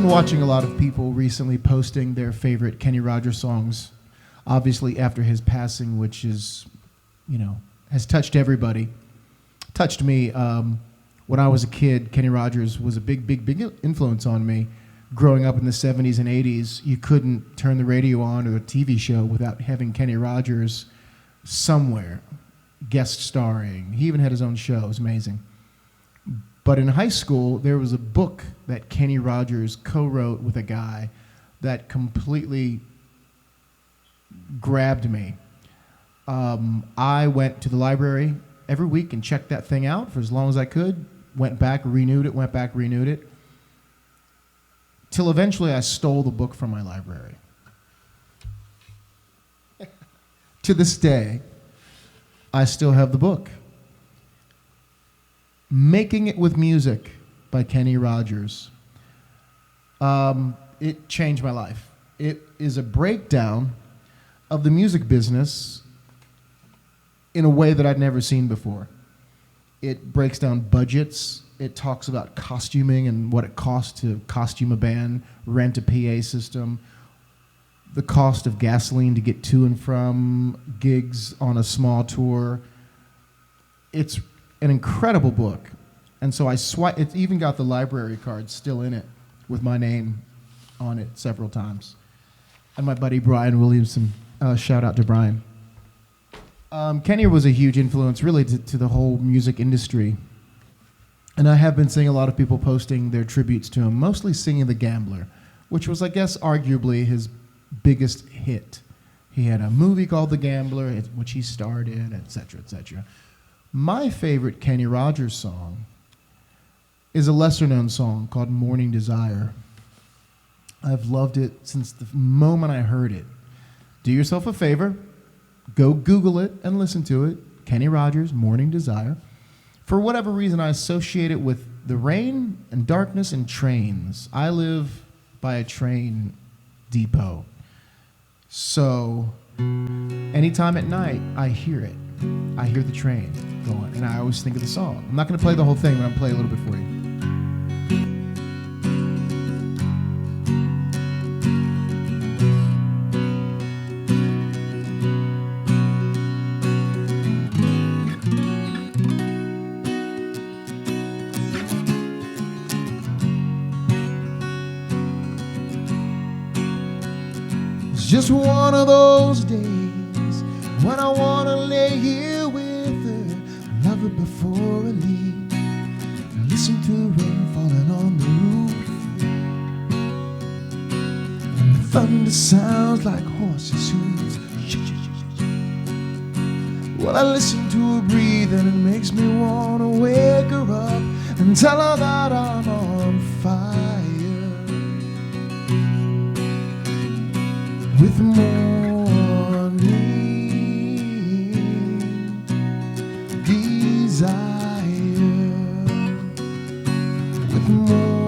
been watching a lot of people recently posting their favorite Kenny Rogers songs, obviously after his passing, which is, has touched everybody. Touched me. When I was a kid, Kenny Rogers was a big influence on me. Growing up in the 70s and 80s, you couldn't turn the radio on or a TV show without having Kenny Rogers somewhere, guest starring. He even had his own show. It was amazing. But in high school, there was a book that Kenny Rogers co-wrote with a guy that completely grabbed me. I went to the library every week and checked that thing out for as long as I could. Went back, renewed it. Till eventually I stole the book from my library. To this day, I still have the book. Making It With Music by Kenny Rogers. It changed my life. It is a breakdown of the music business in a way that I'd never seen before. It breaks down budgets. It talks about costuming and what it costs to costume a band, rent a PA system, the cost of gasoline to get to and from gigs on a small tour. It's an incredible book. And so it's even got the library card still in it with my name on it several times. And my buddy Brian Williamson, shout out to Brian. Kenny was a huge influence really to the whole music industry. And I have been seeing a lot of people posting their tributes to him, mostly singing The Gambler, which was, I guess, arguably his biggest hit. He had a movie called The Gambler, which he starred in, et cetera, et cetera. My favorite Kenny Rogers song is a lesser-known song called Morning Desire. I've loved it since the moment I heard it. Do yourself a favor, go Google it and listen to it. Kenny Rogers, Morning Desire. For whatever reason, I associate it with the rain and darkness and trains. I live by a train depot. So anytime at night, I hear it. I hear the train going, and I always think of the song. I'm not going to play the whole thing, but I'm going to play a little bit for you. It's just one of those days when I wanna lay here with her, love her before I leave, and listen to the rain falling on the roof, and the thunder sounds like horses' hooves. Well, I listen to her breathe and it makes me wanna wake her up and tell her that I'm on fire with morning desire, with morning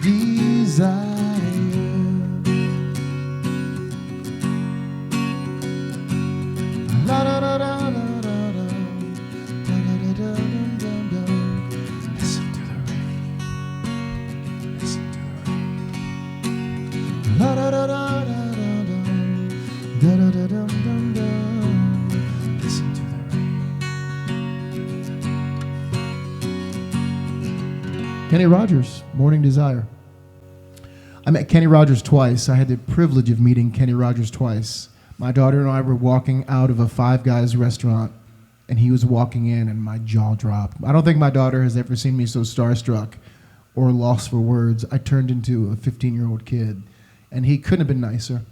desire. La da da da da da da, da da da da da da. Listen to the rain. Listen to the rain. La da da da da da da, da da da da da da. Listen to the rain. Kenny Rogers, Morning Desire. I met Kenny Rogers twice. I had the privilege of meeting Kenny Rogers twice. My daughter and I were walking out of a Five Guys restaurant, and he was walking in, and my jaw dropped. I don't think my daughter has ever seen me so starstruck or lost for words. I turned into a 15-year-old kid, and he couldn't have been nicer.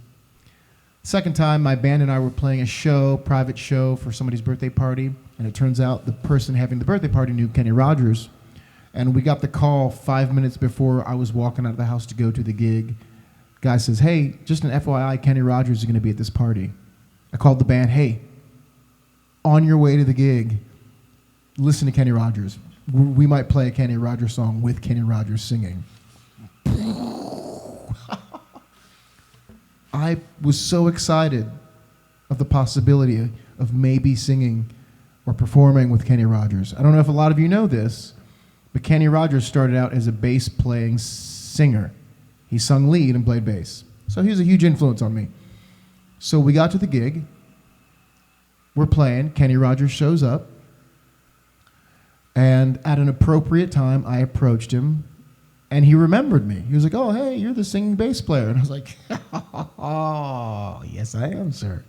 Second time, my band and I were playing a show, private show for somebody's birthday party, and it turns out the person having the birthday party knew Kenny Rogers, and we got the call 5 minutes before I was walking out of the house to go to the gig. Guy says, hey, just an FYI, Kenny Rogers is going to be at this party. I called the band, hey, on your way to the gig, listen to Kenny Rogers. We might play a Kenny Rogers song with Kenny Rogers singing. I was so excited of the possibility of maybe singing or performing with Kenny Rogers. I don't know if a lot of you know this, But Kenny Rogers started out as a bass playing singer. He sung lead and played bass. So he was a huge influence on me. So we got to the gig. We're playing. Kenny Rogers shows up. And at an appropriate time, I approached him. And he remembered me. He was like, oh, hey, you're the singing bass player. And I was like, oh, yes, I am, sir.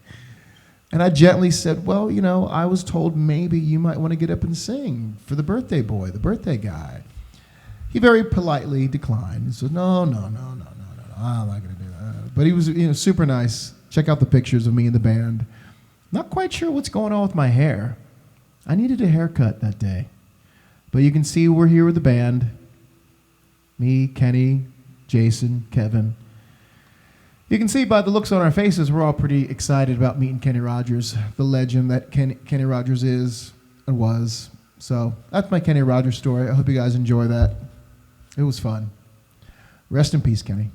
And I gently said, well, you know, I was told maybe you might want to get up and sing for the birthday boy, the birthday guy. He very politely declined. He said, no, I'm not going to do that. But he was, you know, super nice. Check out the pictures of me and the band. Not quite sure what's going on with my hair. I needed a haircut that day. But you can see we're here with the band. Me, Kenny, Jason, Kevin. You can see by the looks on our faces, we're all pretty excited about meeting Kenny Rogers, the legend that Kenny Rogers is and was. So that's my Kenny Rogers story. I hope you guys enjoy that. It was fun. Rest in peace, Kenny.